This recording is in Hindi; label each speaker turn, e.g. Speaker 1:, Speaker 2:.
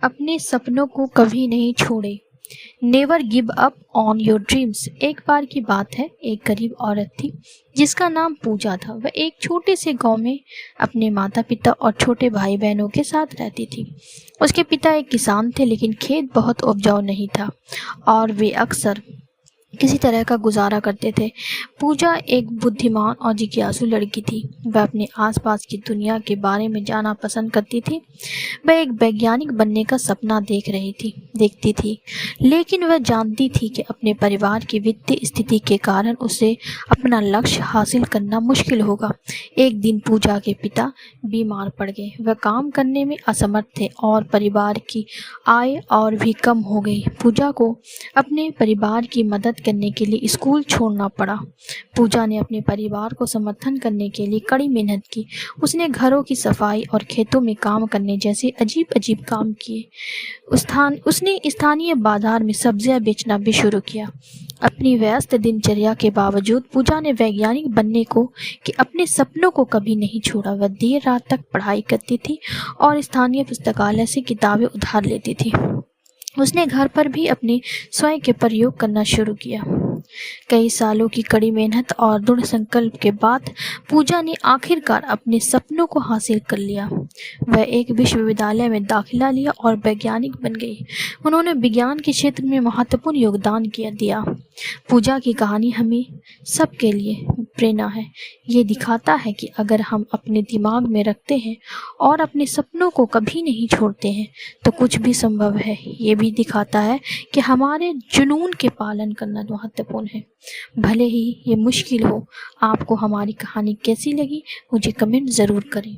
Speaker 1: अपने सपनों को कभी नहीं छोड़े। Never give up on your dreams. एक बार की बात है, एक गरीब औरत थी जिसका नाम पूजा था। वह एक छोटे से गांव में अपने माता पिता और छोटे भाई बहनों के साथ रहती थी। उसके पिता एक किसान थे, लेकिन खेत बहुत उपजाऊ नहीं था और वे अक्सर किसी तरह का गुजारा करते थे। पूजा एक बुद्धिमान और जिज्ञासु लड़की थी। वह अपने आसपास की दुनिया के बारे में जानना पसंद करती थी। वह एक वैज्ञानिक बनने का सपना देखती थी, लेकिन वह जानती थी कि अपने परिवार की वित्तीय स्थिति के कारण उसे अपना लक्ष्य हासिल करना मुश्किल होगा। एक दिन पूजा के पिता बीमार पड़ गए। वह काम करने में असमर्थ थे और परिवार की आय और भी कम हो गई। पूजा को अपने परिवार की मदद करने के लिए स्कूल छोड़ना पड़ा। पूजा ने अपने परिवार को समर्थन करने के लिए कड़ी मेहनत की। उसने घरों की सफाई और खेतों में काम करने जैसे अजीब काम किए। उसने स्थानीय बाजार में सब्जियां बेचना भी शुरू किया। अपनी व्यस्त दिनचर्या के बावजूद पूजा ने वैज्ञानिक बनने के अपने सपनों को कभी नहीं छोड़ा। वह देर रात तक पढ़ाई करती थी और स्थानीय पुस्तकालय से किताबें उधार लेती थी। उसने घर पर भी अपने स्वयं के प्रयोग करना शुरू किया। कई सालों की कड़ी मेहनत और दृढ़ संकल्प के बाद पूजा ने आखिरकार अपने सपनों को हासिल कर लिया। वह एक विश्वविद्यालय में दाखिला लिया और वैज्ञानिक बन गई। उन्होंने विज्ञान के क्षेत्र में महत्वपूर्ण योगदान दिया। पूजा की कहानी हमें सबके लिए प्रेरणा है। ये दिखाता है कि अगर हम अपने दिमाग में रखते हैं और अपने सपनों को कभी नहीं छोड़ते हैं तो कुछ भी संभव है। ये भी दिखाता है कि हमारे जुनून के पालन करना महत्वपूर्ण है, भले ही ये मुश्किल हो। आपको हमारी कहानी कैसी लगी मुझे कमेंट ज़रूर करें।